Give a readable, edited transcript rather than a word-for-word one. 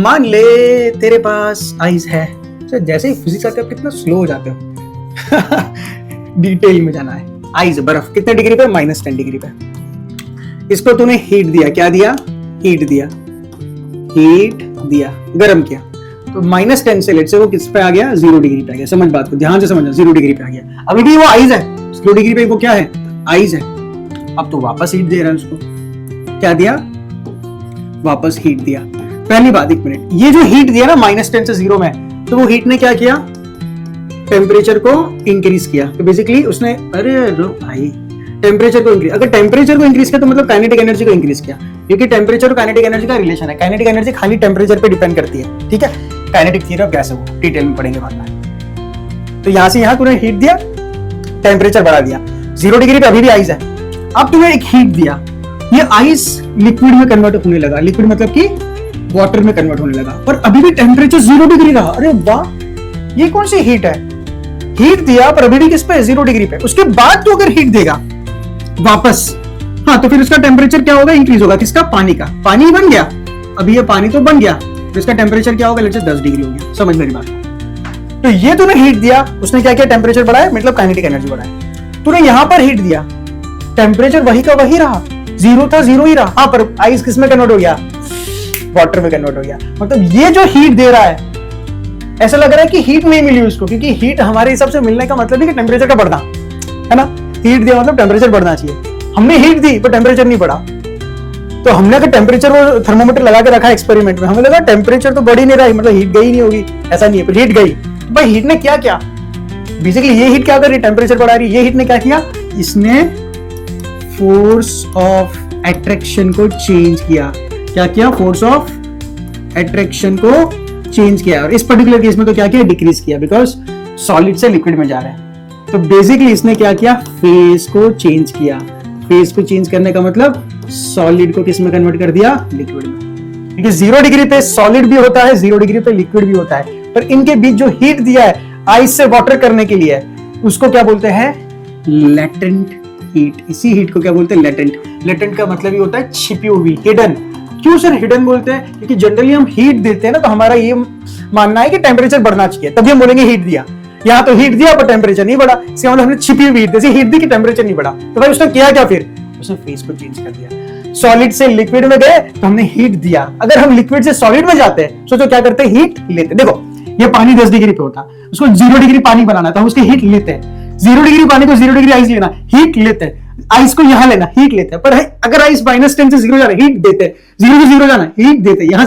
मान ले तेरे पास आइस है, तो जैसे ही फिजिक्स आते हो कितना स्लो हो जाते हो। डिटेल में जाना है। आइस बर्फ कितने डिग्री पे? -10 डिग्री पे। इसको तूने हीट दिया, क्या दिया? हीट दिया, हीट दिया, गर्म किया, तो -10 से लेट से वो किस पे आ गया? 0 डिग्री पे आ गया। समझ बात को, ध्यान से समझना, 0 डिग्री पे आ गया। अभी भी वो आइस है, 0 डिग्री पे वो क्या है? आइस है। अब तो वापस हीट दे रहा है उसको, क्या दिया? वापस हीट दिया। पहली बात, 1 मिनट, ये जो हीट दिया ना -10 से 0 में, तो वो हीट ने क्या किया? टेम्परेचर को इंक्रीज किया। तो बेसिकली उसने, अरे रो भाई, टेम्परेचर को इंक्रीज, अगर टेम्परेचर को इंक्रीज किया तो मतलब काइनेटिक एनर्जी को इंक्रीज किया, क्योंकि टेम्परेचर और काइनेटिक एनर्जी का रिलेशन है। काइनेटिक एनर्जी खाली टेम्परेचर पे डिपेंड करती है, ठीक है? काइनेटिक थ्योरी ऑफ गैस है, वो डिटेल में पढ़ेंगे बाद में। तो यहां से यहां तूने हीट दिया, टेम्परेचर बढ़ा दिया, 0 डिग्री पे अभी भी आइस है। अब तूने एक हीट दिया, ये आइस लिक्विड में कन्वर्ट होने लगा। लिक्विड मतलब कि वाटर में कन्वर्ट होने लगा, पर अभी भी टेम्परेचर 0 डिग्री रहा। अरे वाह, ये कौन सी हीट है? हीट दिया पर अभी भी किस पे? 0 डिग्री पे। उसके बाद तो अगर हीट देगा वापस, हाँ, तो फिर उसका टेम्परेचर क्या होगा? इंक्रीज होगा। किसका? पानी का। पानी बन गया, अभी ये पानी तो बन गया, तो इसका टेम्परेचर क्या होगा? लेट्स से 10 डिग्री हो गया। समझ मेरी बात? तो ये तूने हीट दिया, उसने क्या किया? टेम्परेचर बढ़ाया, मतलब काइनेटिक एनर्जी बढ़ाया। तूने यहां पर हीट दिया, टेम्परेचर वही का वही रहा, 0 था 0 ही रहा। हाँ, पर आइस किस में कन्वर्ट हो गया? वाटर में कन्वर्ट हो गया। मतलब ये जो हीट दे रहा है, ऐसा लग रहा है कि हीट नहीं मिली उसको, क्योंकि हीट हमारे हिसाब से मिलने का मतलब है कि टेम्परेचर का बढ़ना है ना। हीट दिया मतलब टेम्परेचर बढ़ना चाहिए। हमने हीट दी पर टेम्परेचर नहीं बढ़ा, तो हमने अगर टेम्परेचर वो थर्मोमीटर लगा के रखा एक्सपेरिमेंट में, हमें लगा टेम्परेचर तो बढ़ ही नहीं रहा है, मतलब हीट गई नहीं होगी। ऐसा नहीं है, पर हीट गई। तो भाई हीट ने क्या किया? बेसिकली ये हीट क्या कर रही है? टेम्परेचर बढ़ा रही है। ये हीट ने क्या किया? इसने फोर्स ऑफ अट्रैक्शन को चेंज किया। क्या किया? फोर्स ऑफ अट्रैक्शन को चेंज किया। और इस पर्टिकुलर केस में तो क्या किया? डिक्रीज किया, बिकॉज सॉलिड से लिक्विड में जा रहे हैं। तो बेसिकली इसने क्या किया? फेज को चेंज किया। फेज को चेंज करने का मतलब सॉलिड को किस में कन्वर्ट कर दिया? लिक्विड में। क्योंकि 0 डिग्री पे सॉलिड भी होता है, 0 डिग्री पे लिक्विड भी होता है, पर इनके बीच जो हीट दिया है आइस से वाटर करने के लिए, उसको क्या बोलते हैं? Latent heat. इसी हीट को क्या बोलते हैं? लेटेंट। लेटेंट का मतलब ये होता है छिपी हुई, हिडन। क्यों सर हिडन बोलते हैं? क्योंकि जनरली हम हीट देते हैं ना, तो हमारा ये मानना है कि टेम्परेचर बढ़ना चाहिए, तभी हम बोलेंगे हीट दिया। यहाँ तो हीट दिया पर टेम्परेचर नहीं बढ़ा, इसका मतलब हमने छिपी हुई हीट, जैसे हीट दी कि टेम्परेचर नहीं बढ़ा। तो भाई उसने किया क्या? फिर उसने फेज को चेंज कर दिया। सॉलिड से लिक्विड में गए तो हमने हीट दिया। अगर हम लिक्विड से सॉलिड में जाते हैं, सोचो क्या करते हैं? हीट लेते। देखो, ये पानी 10 डिग्री पे होता, उसको 0 डिग्री पानी बनाना था, हम उसकी हीट लेते हैं। 0 डिग्री पानी को 0 डिग्री आइस लेना, हीट लेते हैं। आइस को यहां लेना, हीट लेते हैं। पर अगर आइस -10 से 0 जाना, हीट देते हैं। 0 से 0 जाना, हीट देते हैं। यहां